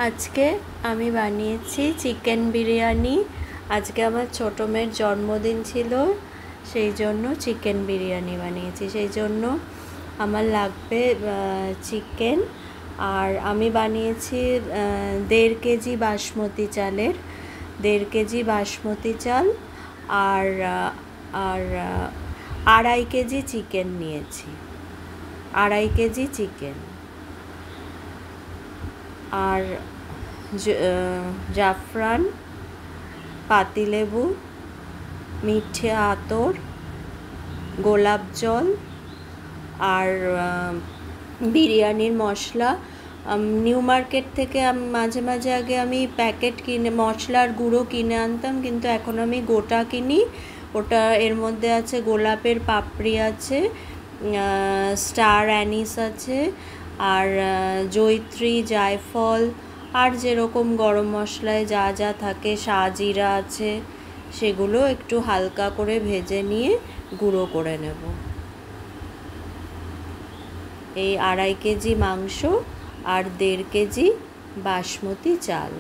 আজকে আমি বানিয়েছি চিকেন বিরিয়ানি। আজকে আমার ছোটো মেয়ের জন্মদিন ছিল, সেই জন্য চিকেন বিরিয়ানি বানিয়েছি। সেই জন্য আমার লাগবে চিকেন, আর আমি বানিয়েছি 1.5 কেজি বাসমতি চালের, 1.5 কেজি বাসমতি চাল, আর আর 2.5 কেজি চিকেন নিয়েছি, 2.5 কেজি চিকেন, আর জাফরান, পাতিলেবু, মিঠে আতর, গোলাপ জল, আর বিরিয়ানির মশলা। নিউ মার্কেট থেকে মাঝে মাঝে আগে আমি প্যাকেট কিনে মশলার গুঁড়ো কিনে আনতাম, কিন্তু এখন আমি গোটা কিনি। ওটা এর মধ্যে আছে গোলাপের পাপড়ি আছে, স্টার অ্যানিস আছে, আর জয়িত্রী, জায়ফল, আর যেরকম গরম মশলায় যা যা থাকে, শাহজিরা আছে, সেগুলো একটু হালকা করে ভেজে নিয়ে গুঁড়ো করে নেব। এই 2.5 কেজি মাংস আর 1.5 কেজি বাসমতি চাল।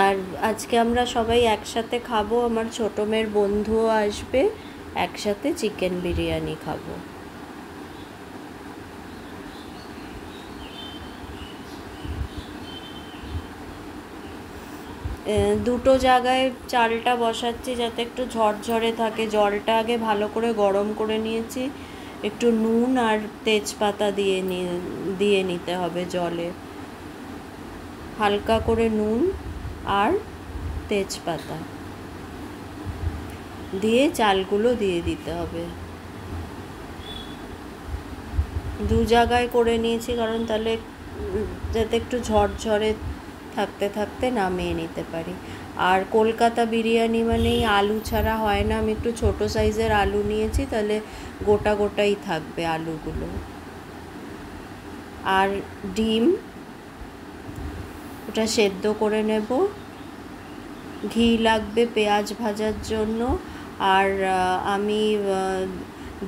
আর আজকে আমরা সবাই একসাথে খাবো, আমার ছোটো মেয়ের বন্ধুও আসবে, একসাথে চিকেন বিরিয়ানি খাবো। দুটো জায়গায় চালটা বসাচ্ছি যাতে একটু ঝরঝরে থাকে। জলটা আগে ভালো করে গরম করে নিয়েছি, একটু নুন আর তেজপাতা দিয়ে নিতে হবে জলে, হালকা করে নুন আর তেজপাতা দিয়ে চালগুলো দিয়ে দিতে হবে। দু জায়গায় করে নিয়েছি কারণ তাহলে যাতে একটু ঝরঝরে থাকতে থাকতে নামিয়ে নিতে পারি। আর কলকাতা বিরিয়ানি মানেই আলু ছাড়া হয় না। আমি একটু ছোটো সাইজের আলু নিয়েছি, তাহলে গোটা গোটাই থাকবে আলুগুলো। আর ডিম, ওটা সেদ্ধ করে নেব। ঘি লাগবে পেঁয়াজ ভাজার জন্য। আর আমি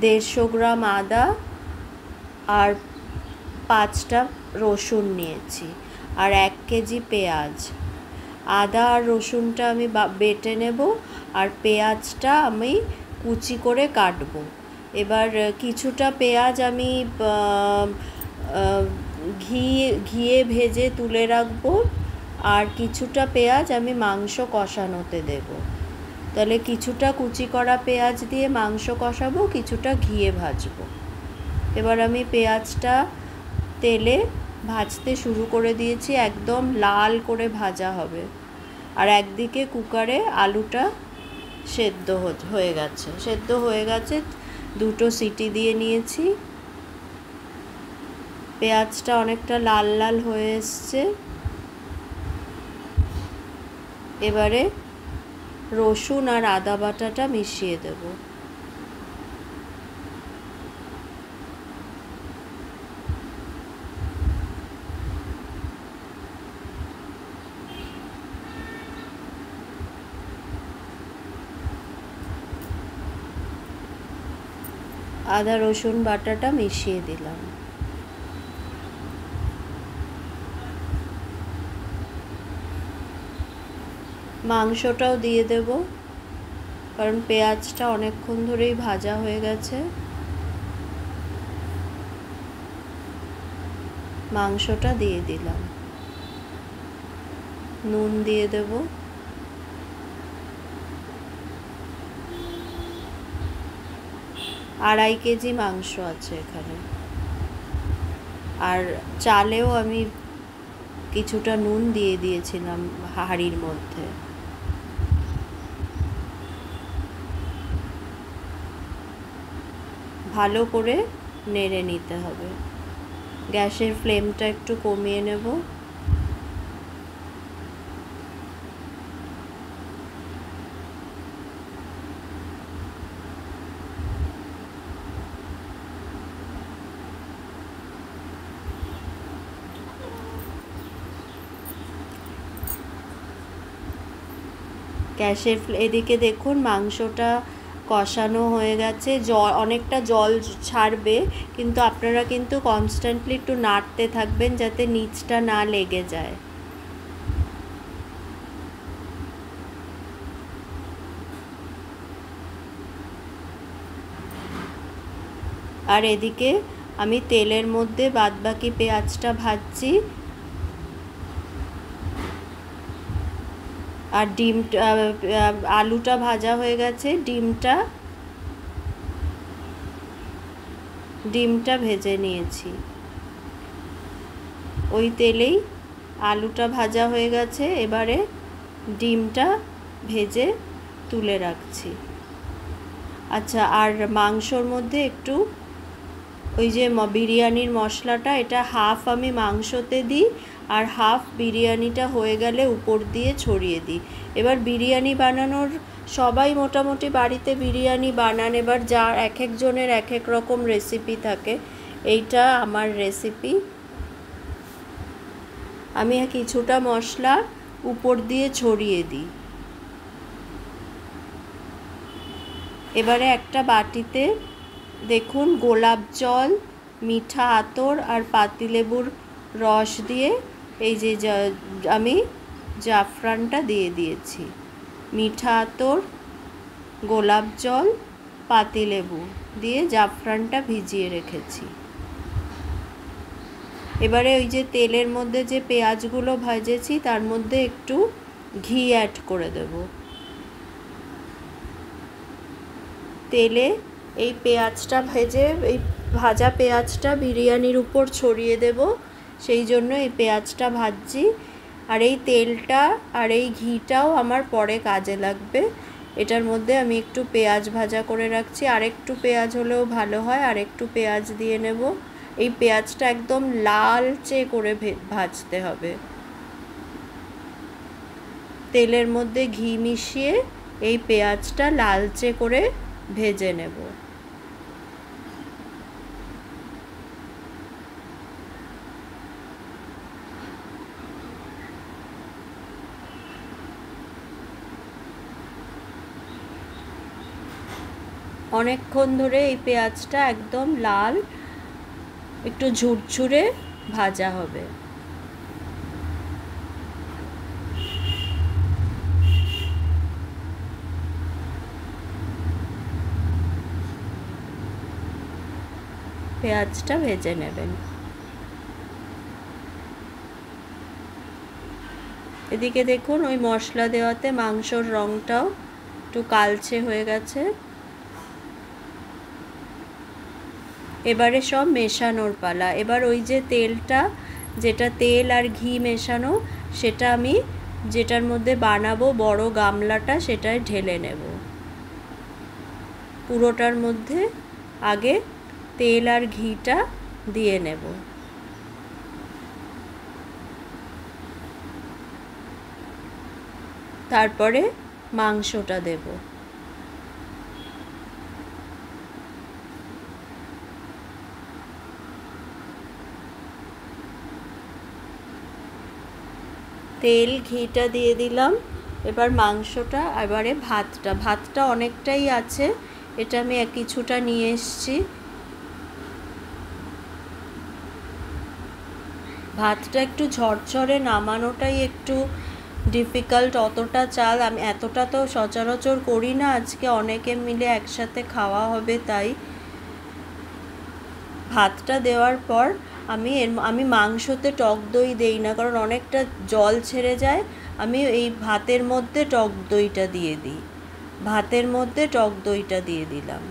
150 গ্রাম আদা আর 5টা রসুন নিয়েছি, আর 1 কেজি পেঁয়াজ। আদা আর রসুনটা আমি বেটে নেব, আর পেঁয়াজটা আমি কুচি করে কাটবো। এবার কিছুটা পেঁয়াজ আমি ঘিয়ে ভেজে তুলে রাখবো, আর কিছুটা পেঁয়াজ আমি মাংস কষানোতে দেব। তাহলে কিছুটা কুচি করা পেঁয়াজ দিয়ে মাংস কষাবো, কিছুটা ঘিয়ে ভাজবো। এবার আমি পেঁয়াজটা তেলে ভাজতে শুরু করে দিয়েছি, একদম লাল করে ভাজা হবে। আর একদিকে কুকারে আলুটা সেদ্ধ হয়ে গেছে, 2টো সিটি দিয়ে নিয়েছি। পেঁয়াজটা অনেকটা লাল লাল হয়ে এসছে। এবারে রসুন আর আদা বাটাটা মিশিয়ে দেব। আদা রসুন বাটাটা মিশিয়ে দিলাম। মাংসটাও দিয়ে দেব, কারণ পেঁয়াজটা অনেকক্ষণ ধরেই ভাজা হয়ে গেছে। মাংসটা দিয়ে দিলাম, নুন দিয়ে দেব। আড়াই কেজি মাংস আছে এখানে, আর চালেও আমি কিছুটা নুন দিয়ে দিয়েছিলাম হাঁড়ির মধ্যে। ভালো করে নেড়ে নিতে হবে। গ্যাসের ফ্লেমটা একটু কমিয়ে নেব। এদিকে দেখুন মাংসটা কষানো হয়ে গেছে, জল অনেকটা জল ছাড়বে, কিন্তু আপনারা কিন্তু কনস্ট্যান্টলি একটু নাড়তে থাকবেন যাতে নিচটা না লেগে যায়। আর এদিকে আমি তেলের মধ্যে বাদবাকি পেঁয়াজটা ভাজছি, আর আলুটা ভাজা হয়ে গেছে, ডিমটা ভেজে নিয়েছি। ওই তেলেই আলুটা ভাজা হয়ে গেছে, এবারে ডিমটা ভেজে তুলে রাখছি। আচ্ছা, আর মাংসর মধ্যে একটু ওই যে বিরিয়ানির মশলাটা, এটা হাফ আমি মাংসতে দিই আর হাফ বিরিয়ানিটা হয়ে গেলে উপর দিয়ে ছড়িয়ে দিই। এবার বিরিয়ানি বানানোর সবাই মোটামুটি বাড়িতে বিরিয়ানি বানান, এবার যার এক একজনের এক এক রকম রেসিপি থাকে, এইটা আমার রেসিপি। আমি কিছুটা মশলা উপর দিয়ে ছড়িয়ে দিই। এবারে একটা বাটিতে দেখুন গোলাপ জল, মিঠা আতর আর পাতিলেবুর রস দিয়ে এই যে আমি জাফরানটা দিয়ে দিয়েছি। মিঠা আতর, গোলাপ জল, পাতিলেবু দিয়ে জাফরানটা ভিজিয়ে রেখেছি। এবারে ওই যে তেলের মধ্যে যে পেঁয়াজগুলো ভাজেছি তার মধ্যে একটু ঘি অ্যাড করে দেব। তেলে এই পেঁয়াজটা ভেজে, এই ভাজা পেঁয়াজটা বিরিয়ানির উপর ছড়িয়ে দেব, সেই জন্য এই পেঁয়াজটা ভাজছি। আর এই তেলটা আর এই ঘিটাও আমার পরে কাজে লাগবে। এটার মধ্যে আমি একটু পেঁয়াজ ভাজা করে রাখছি, আর একটু পেঁয়াজ হলেও ভালো হয়, আর একটু পেঁয়াজ দিয়ে নেব। এই পেঁয়াজটা একদম লালচে করে ভাজতে হবে। তেলের মধ্যে ঘি মিশিয়ে এই পেঁয়াজটা লালচে করে ভেজে নেব। অনেকক্ষণ ধরে এই পেঁয়াজটা একদম লাল, একটু ঝুরঝুরে ভাজা হবে। পেঁয়াজটা ভেজে নেবেন। এদিকে দেখুন ওই মশলা দেওয়াতে মাংসর রঙটাও একটু কালচে হয়ে গেছে। এবারে সব মেশানোর পালা। এবার ওই যে তেলটা, যেটা তেল আর ঘি মেশানো, সেটা আমি যেটার মধ্যে বানাবো বড় গামলাটা, সেটায় ঢেলে নেব। পুরোটার মধ্যে আগে তেল আর ঘিটা দিয়ে নেব। তারপরে মাংসটা দেব। তেল ঘিটা দিয়ে দিলাম। এবার মাংসটা, এবারে ভাতটা অনেকটাই আছে, এটা আমি কিছুটা নিয়ে এসছি। ভাতটা একটু ঝরঝরে নামানোটাই একটু ডিফিকাল্ট। অতটা চাল আমি এতটা তো সচরাচর করি না, আজকে অনেকে মিলে একসাথে খাওয়া হবে তাই। ভাতটা দেওয়ার পর আমি মাংসতে টক দই দেই না, কারণ অনেকটা জল ছেড়ে যায়। আমি এই ভাতের মধ্যে টক দইটা দিয়ে দিই। ভাতের মধ্যে টক দইটা দিয়ে দিলাম।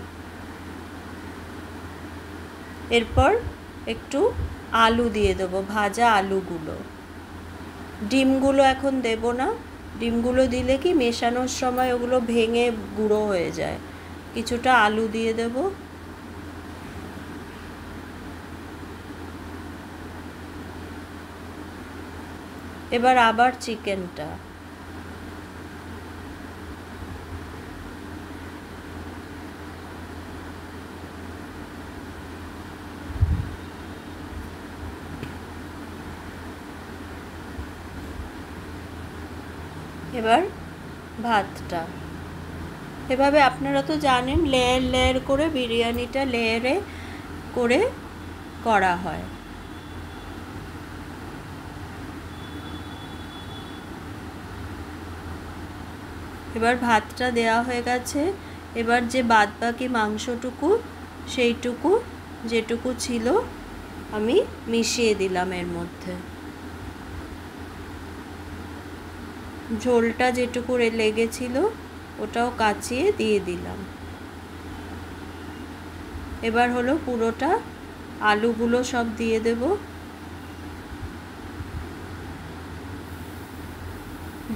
এরপর একটু আলু দিয়ে দেবো, ভাজা আলুগুলো। ডিমগুলো এখন দেব না, ডিমগুলো দিলে কি মেশানোর সময় ওগুলো ভেঙে গুঁড়ো হয়ে যায়। কিছুটা আলু দিয়ে দেব। এবার আবার চিকেনটা। এবার ভাতটা। এভাবে আপনারা তো জানেন লেয়ার লেয়ার করে বিরিয়ানিটা লেয়ারে করে করা হয়। এবার ভাতটা দেওয়া হয়ে গেছে। এবার যে বাদবাকি মাংসটুকু সেইটুকু যেটুকু ছিল আমি মিশিয়ে দিলাম এর মধ্যে। ঝোলটা যেটুকু লেগেছিল ওটাও কাচিয়ে দিয়ে দিলাম। এবার হলো পুরোটা আলুগুলো সব দিয়ে দেব,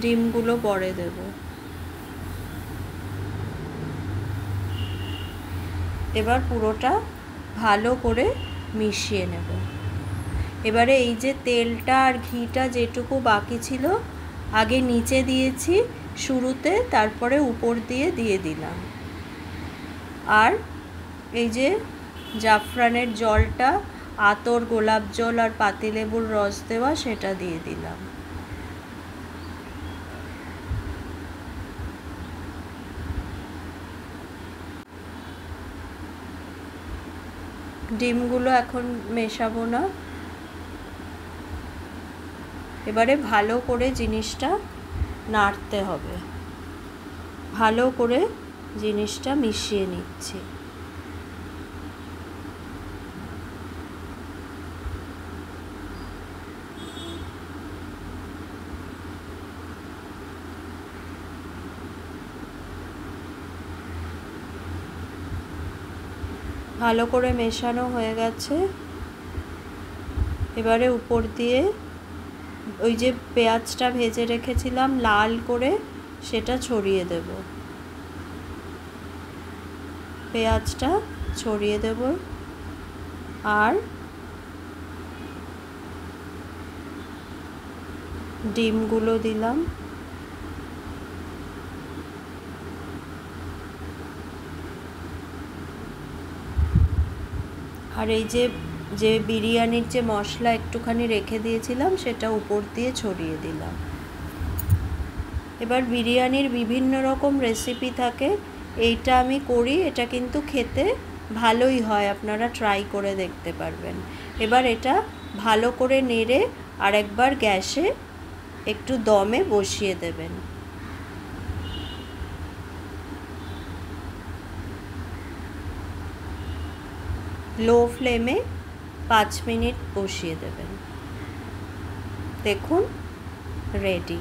ডিমগুলো পরে দেব। এবার পুরোটা ভালো করে মিশিয়ে নেব। এবারে এই যে তেলটা আর ঘিটা যেটুকু বাকি ছিল আগে নিচে দিয়েছি শুরুতে, তারপরে উপর দিয়ে দিলাম। আর এই যে জাফরানের জলটা, আতর, গোলাপ জল আর পাতিলেবুর রস দেওয়া, সেটা দিয়ে দিলাম। ডিমগুলো এখন মেশাবো না। এবারে ভালো করে জিনিসটা নাড়তে হবে। ভালো করে জিনিসটা মিশিয়ে নিচ্ছি। ভালো করে মেশানো হয়ে গেছে। এবারে উপর দিয়ে ওই যে পেঁয়াজটা ভেজে রেখেছিলাম লাল করে, সেটা ছড়িয়ে দেব। পেঁয়াজটা ছড়িয়ে দেব আর ডিমগুলো দিলাম। আর এই যে বিরিয়ানির যে মশলা একটুখানি রেখে দিয়েছিলাম সেটা উপর দিয়ে ছড়িয়ে দিলাম। এবার বিরিয়ানির বিভিন্ন রকম রেসিপি থাকে, এইটা আমি করি, এটা কিন্তু খেতে ভালোই হয়, আপনারা ট্রাই করে দেখতে পারবেন। এবার এটা ভালো করে নেড়ে আরেকবার গ্যাসে একটু দমে বসিয়ে দেবেন। লো ফ্লেমে 5 মিনিট বসিয়ে দেবেন। দেখুন রেডি।